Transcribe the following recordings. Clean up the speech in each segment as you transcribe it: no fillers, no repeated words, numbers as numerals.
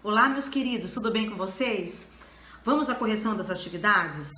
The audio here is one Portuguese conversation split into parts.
Olá, meus queridos, tudo bem com vocês? Vamos à correção das atividades?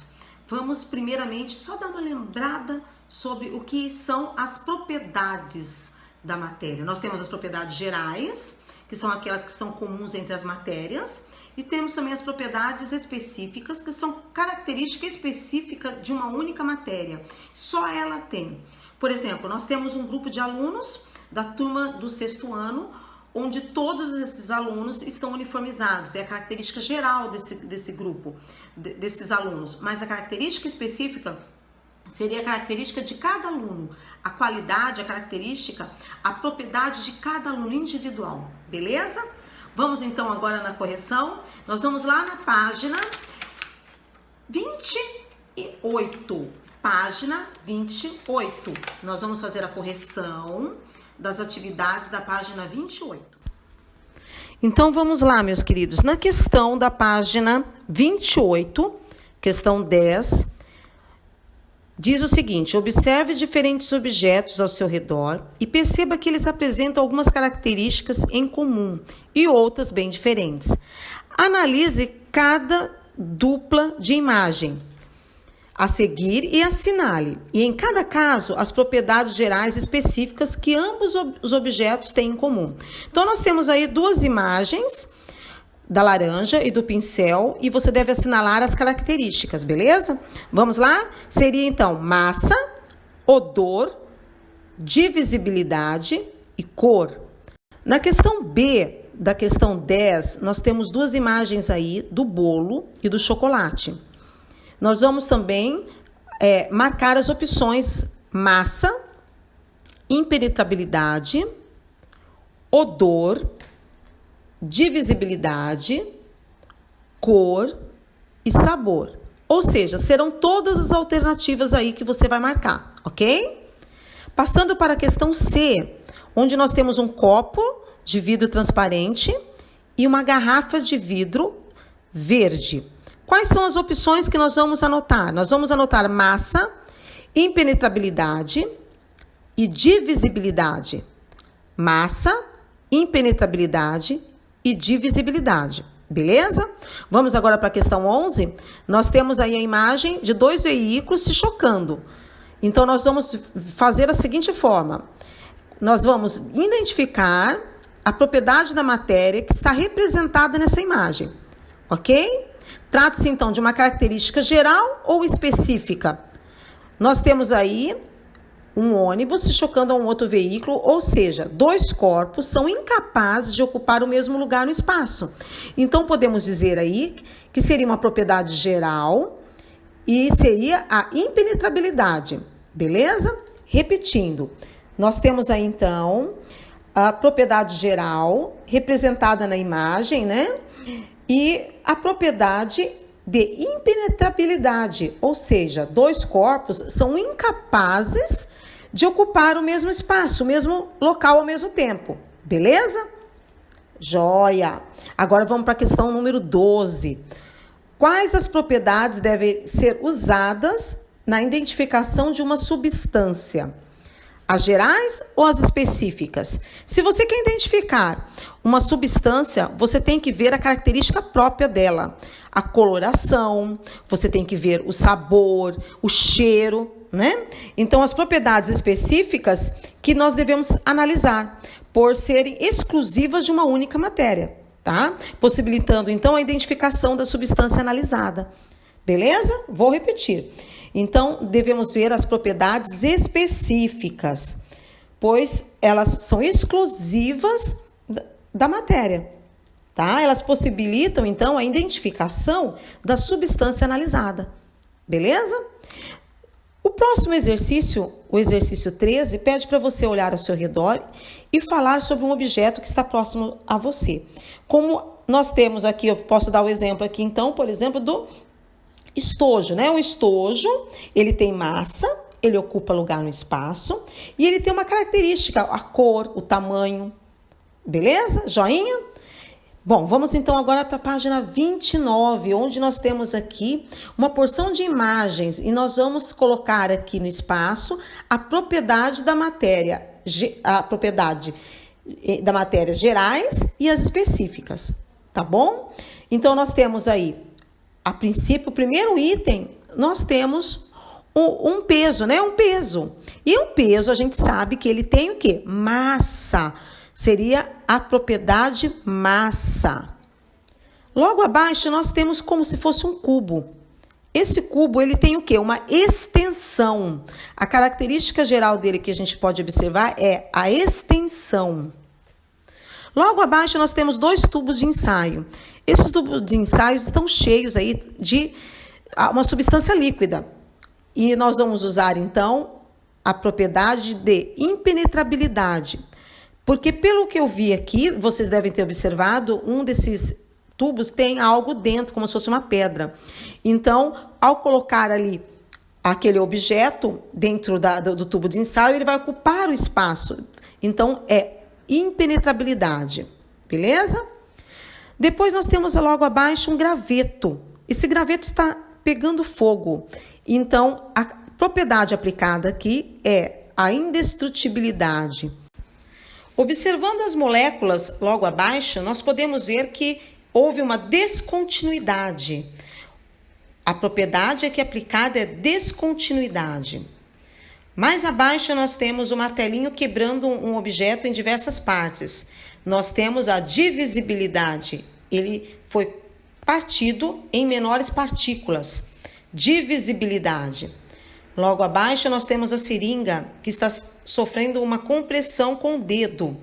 Vamos primeiramente só dar uma lembrada sobre o que são as propriedades da matéria. Nós temos as propriedades gerais, que são aquelas que são comuns entre as matérias, e temos também as propriedades específicas, que são característica específica de uma única matéria. Só ela tem. Por exemplo, nós temos um grupo de alunos da turma do 6º ano, onde todos esses alunos estão uniformizados. É a característica geral desse grupo, desses alunos. Mas a característica específica seria a característica de cada aluno. A qualidade, a característica, a propriedade de cada aluno individual. Beleza? Vamos então agora na correção. Nós vamos lá na página 28. Página 28. Nós vamos fazer a correção das atividades da página 28. Então, vamos lá, meus queridos. Na questão da página 28, questão 10, diz o seguinte: observe diferentes objetos ao seu redor e perceba que eles apresentam algumas características em comum e outras bem diferentes. Analise cada dupla de imagem a seguir e assinale, e em cada caso, as propriedades gerais específicas que ambos os objetos têm em comum. Então, nós temos aí duas imagens, da laranja e do pincel, e você deve assinalar as características, beleza? Vamos lá? Seria, então, massa, odor, divisibilidade e cor. Na questão B, da questão 10, nós temos duas imagens aí, do bolo e do chocolate. Nós vamos também marcar as opções massa, impenetrabilidade, odor, divisibilidade, cor e sabor. Ou seja, serão todas as alternativas aí que você vai marcar, ok? Passando para a questão C, onde nós temos um copo de vidro transparente e uma garrafa de vidro verde. Quais são as opções que nós vamos anotar? Nós vamos anotar massa, impenetrabilidade e divisibilidade. Massa, impenetrabilidade e divisibilidade. Beleza? Vamos agora para a questão 11. Nós temos aí a imagem de dois veículos se chocando. Então, nós vamos fazer da seguinte forma. Nós vamos identificar a propriedade da matéria que está representada nessa imagem. Ok? Trata-se, então, de uma característica geral ou específica? Nós temos aí um ônibus se chocando a um outro veículo, ou seja, dois corpos são incapazes de ocupar o mesmo lugar no espaço. Então, podemos dizer aí que seria uma propriedade geral e seria a impenetrabilidade, beleza? Repetindo, nós temos aí, então, a propriedade geral representada na imagem, né? E a propriedade de impenetrabilidade, ou seja, dois corpos são incapazes de ocupar o mesmo espaço, o mesmo local ao mesmo tempo. Beleza? Joia! Agora vamos para a questão número 12. Quais as propriedades devem ser usadas na identificação de uma substância? As gerais ou as específicas? Se você quer identificar uma substância, você tem que ver a característica própria dela. A coloração, você tem que ver o sabor, o cheiro, né? Então, as propriedades específicas que nós devemos analisar, por serem exclusivas de uma única matéria, tá? Possibilitando, então, a identificação da substância analisada. Beleza? Vou repetir. Então, devemos ver as propriedades específicas, pois elas são exclusivas da matéria, tá? Elas possibilitam, então, a identificação da substância analisada, beleza? O próximo exercício, o exercício 13, pede para você olhar ao seu redor e falar sobre um objeto que está próximo a você. Como nós temos aqui, eu posso dar o exemplo aqui, então, por exemplo, do estojo, né? O estojo, ele tem massa, ele ocupa lugar no espaço e ele tem uma característica, a cor, o tamanho. Beleza? Joinha? Bom, vamos então agora para a página 29, onde nós temos aqui uma porção de imagens e nós vamos colocar aqui no espaço a propriedade da matéria, gerais e as específicas. tá bom? Então, nós temos aí, a princípio, o primeiro item, nós temos um peso, né? Um peso. E um peso, a gente sabe que ele tem o quê? Massa. Seria a propriedade massa. Logo abaixo, nós temos como se fosse um cubo. Esse cubo, ele tem o quê? Uma extensão. A característica geral dele que a gente pode observar é a extensão. Logo abaixo, nós temos 2 tubos de ensaio. Esses tubos de ensaio estão cheios aí de uma substância líquida. E nós vamos usar, então, a propriedade de impenetrabilidade. Porque, pelo que eu vi aqui, vocês devem ter observado, um desses tubos tem algo dentro, como se fosse uma pedra. Então, ao colocar ali aquele objeto dentro do tubo de ensaio, ele vai ocupar o espaço. Então, é impenetrabilidade, beleza? Depois nós temos logo abaixo um graveto. Esse graveto está pegando fogo. Então, a propriedade aplicada aqui é a indestrutibilidade. Observando as moléculas logo abaixo, nós podemos ver que houve uma descontinuidade. A propriedade aqui aplicada é descontinuidade. Mais abaixo nós temos o martelinho quebrando um objeto em diversas partes. Nós temos a divisibilidade. Ele foi partido em menores partículas. Divisibilidade. Logo abaixo nós temos a seringa, que está sofrendo uma compressão com o dedo.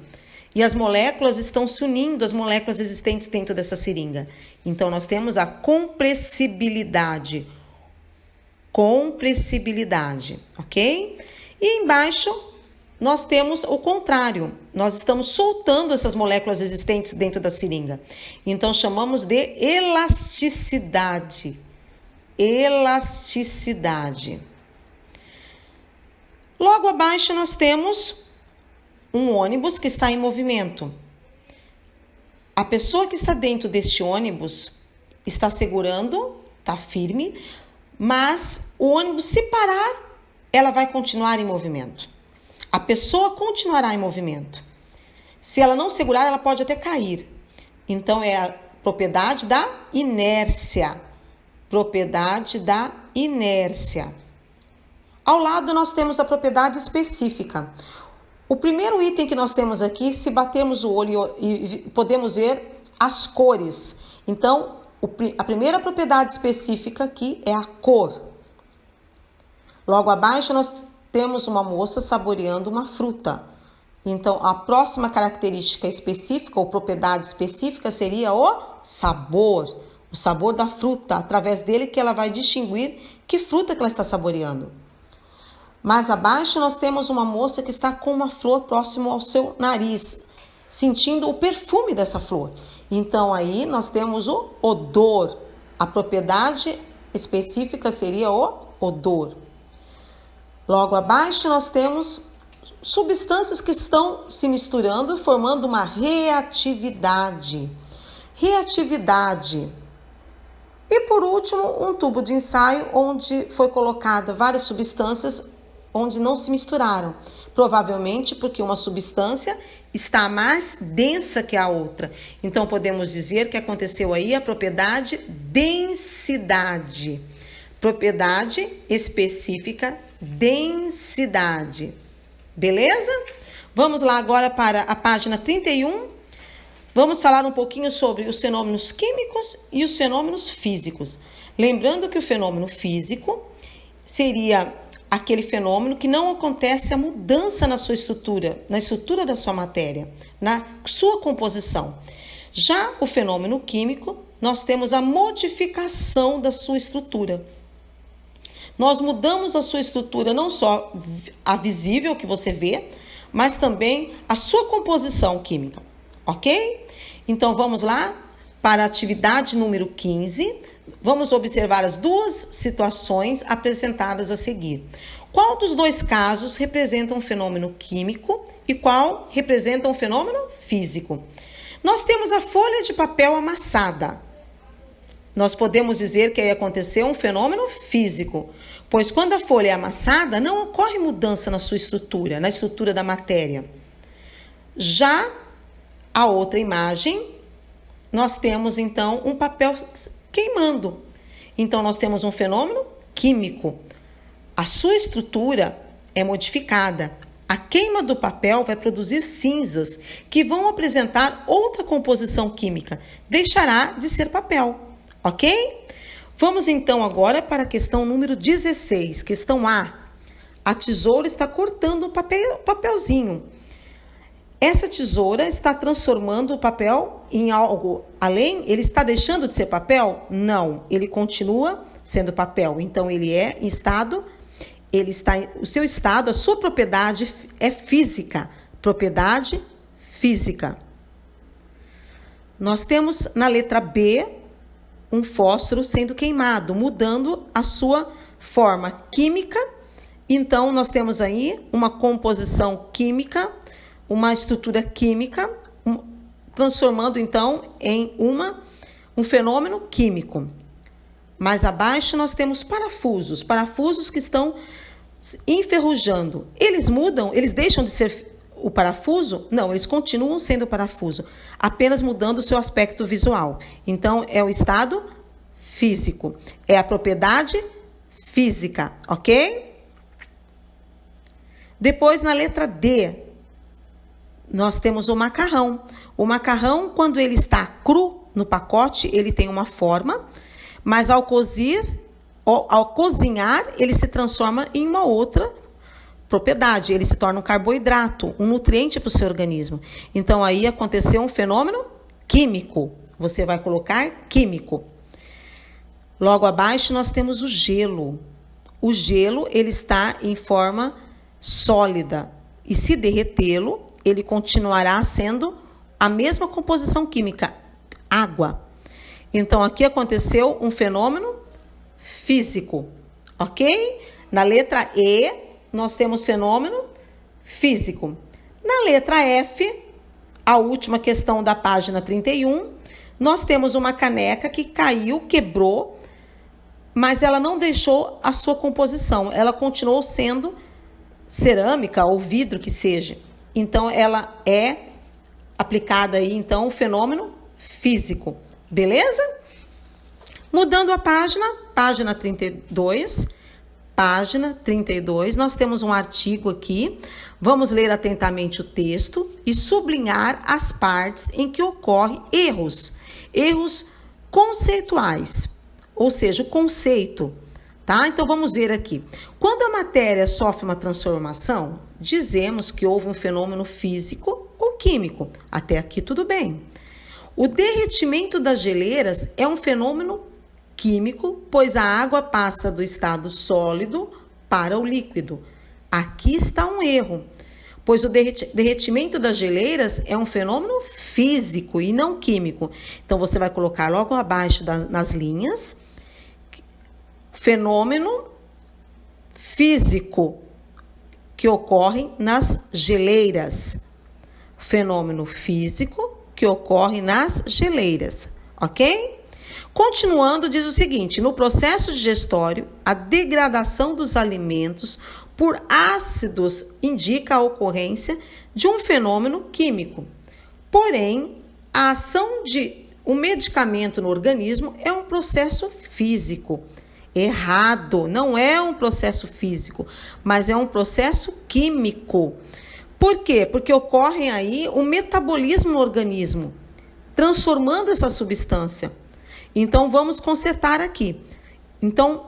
E as moléculas estão se unindo, as moléculas existentes dentro dessa seringa. Então, nós temos a compressibilidade. Compressibilidade, ok? E embaixo, nós temos o contrário. Nós estamos soltando essas moléculas existentes dentro da seringa. Então, chamamos de elasticidade. Elasticidade. Logo abaixo, nós temos um ônibus que está em movimento. A pessoa que está dentro deste ônibus está segurando, está firme, mas o ônibus, se parar, ela vai continuar em movimento. A pessoa continuará em movimento. Se ela não segurar, ela pode até cair. Então, é a propriedade da inércia. Propriedade da inércia. Ao lado, nós temos a propriedade específica. O primeiro item que nós temos aqui, se batermos o olho e podemos ver as cores. Então, a primeira propriedade específica aqui é a cor. Logo abaixo, nós temos uma moça saboreando uma fruta. Então, a próxima característica específica ou propriedade específica seria o sabor. O sabor da fruta, através dele que ela vai distinguir que fruta que ela está saboreando. Mais abaixo, nós temos uma moça que está com uma flor próximo ao seu nariz, sentindo o perfume dessa flor. Então, aí nós temos o odor. A propriedade específica seria o odor. Logo abaixo, nós temos substâncias que estão se misturando, formando uma reatividade. Reatividade. E, por último, um tubo de ensaio onde foi colocada várias substâncias onde não se misturaram. Provavelmente porque uma substância está mais densa que a outra. Então, podemos dizer que aconteceu aí a propriedade densidade. Propriedade específica, densidade. Beleza? Vamos lá agora para a página 31. Vamos falar um pouquinho sobre os fenômenos químicos e os fenômenos físicos. Lembrando que o fenômeno físico seria aquele fenômeno que não acontece a mudança na sua estrutura, na estrutura da sua matéria, na sua composição. Já o fenômeno químico, nós temos a modificação da sua estrutura. Nós mudamos a sua estrutura, não só a visível que você vê, mas também a sua composição química, ok? Então, vamos lá para a atividade número 15. Vamos observar as duas situações apresentadas a seguir. Qual dos dois casos representa um fenômeno químico e qual representa um fenômeno físico? Nós temos a folha de papel amassada. Nós podemos dizer que aí aconteceu um fenômeno físico, pois quando a folha é amassada, não ocorre mudança na sua estrutura, na estrutura da matéria. Já a outra imagem, nós temos então um papel queimando. Então nós temos um fenômeno químico. A sua estrutura é modificada. A queima do papel vai produzir cinzas que vão apresentar outra composição química. Deixará de ser papel, ok? Vamos então agora para a questão número 16, questão A. A tesoura está cortando um papelzinho. Essa tesoura está transformando o papel em algo além? Ele está deixando de ser papel? Não, ele continua sendo papel. Então ele é em estado, o seu estado, a sua propriedade é física. Propriedade física. Nós temos na letra B um fósforo sendo queimado, mudando a sua forma química. Então nós temos aí uma composição química, uma estrutura química, transformando então em um fenômeno químico. Mais abaixo nós temos parafusos que estão enferrujando. Eles mudam? Eles deixam de ser o parafuso? Não, eles continuam sendo parafuso, apenas mudando o seu aspecto visual. Então, é o estado físico, é a propriedade física, ok? Depois, na letra D, nós temos o macarrão. O macarrão, quando ele está cru no pacote, ele tem uma forma, mas ao cozinhar, ele se transforma em uma outra propriedade. Ele se torna um carboidrato, um nutriente para o seu organismo. Então, aí aconteceu um fenômeno químico. Você vai colocar químico. Logo abaixo, nós temos o gelo. O gelo, ele está em forma sólida. E se derretê-lo, ele continuará sendo a mesma composição química, água. Então, aqui aconteceu um fenômeno físico, ok? Na letra E, nós temos fenômeno físico. Na letra F, a última questão da página 31, nós temos uma caneca que caiu, quebrou, mas ela não deixou a sua composição. Ela continuou sendo cerâmica ou vidro que seja. Então, ela é aplicada aí, então, o fenômeno físico. Beleza? Mudando a página 32. Página 32, nós temos um artigo aqui. Vamos ler atentamente o texto e sublinhar as partes em que ocorrem erros conceituais, ou seja, o conceito, tá? Então, vamos ver aqui. Quando a matéria sofre uma transformação, dizemos que houve um fenômeno físico ou químico. Até aqui tudo bem. O derretimento das geleiras é um fenômeno químico, pois a água passa do estado sólido para o líquido. Aqui está um erro, pois o derretimento das geleiras é um fenômeno físico e não químico. Então, você vai colocar logo abaixo nas linhas, fenômeno físico que ocorre nas geleiras. Fenômeno físico que ocorre nas geleiras, ok? Continuando, diz o seguinte: no processo digestório, a degradação dos alimentos por ácidos indica a ocorrência de um fenômeno químico. Porém, a ação de um medicamento no organismo é um processo físico. Errado, não é um processo físico, mas é um processo químico. Por quê? Porque ocorre aí um metabolismo no organismo, transformando essa substância. Então, vamos consertar aqui. Então,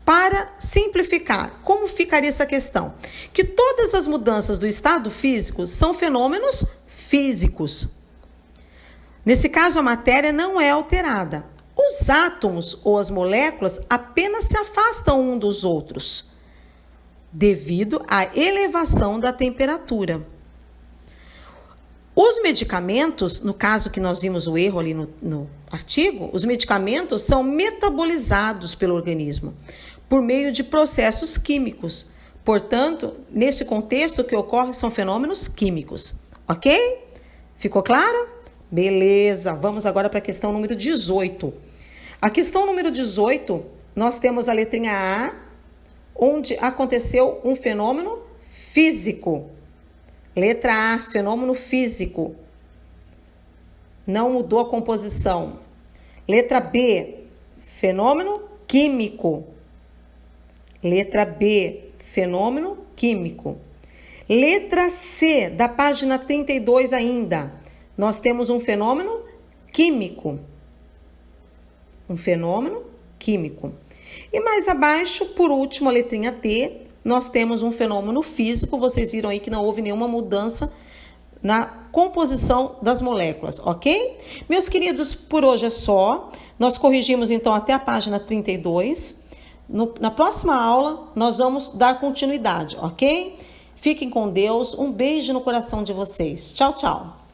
para simplificar, como ficaria essa questão? Que todas as mudanças do estado físico são fenômenos físicos. Nesse caso, a matéria não é alterada. Os átomos ou as moléculas apenas se afastam um dos outros, devido à elevação da temperatura. Os medicamentos, no caso que nós vimos o erro ali no artigo, os medicamentos são metabolizados pelo organismo por meio de processos químicos. Portanto, nesse contexto, o que ocorre são fenômenos químicos. Ok? Ficou claro? Beleza. Vamos agora para a questão número 18. A questão número 18, nós temos a letrinha A, onde aconteceu um fenômeno físico. Letra A, fenômeno físico. não mudou a composição. Letra B, fenômeno químico. Letra B, fenômeno químico. Letra C, da página 32 ainda, nós temos um fenômeno químico. Um fenômeno químico. E mais abaixo, por último, a letrinha T, nós temos um fenômeno físico. Vocês viram aí que não houve nenhuma mudança na composição das moléculas, ok? Meus queridos, por hoje é só. Nós corrigimos então até a página 32. Na próxima aula, nós vamos dar continuidade, ok? Fiquem com Deus. Um beijo no coração de vocês. Tchau, tchau.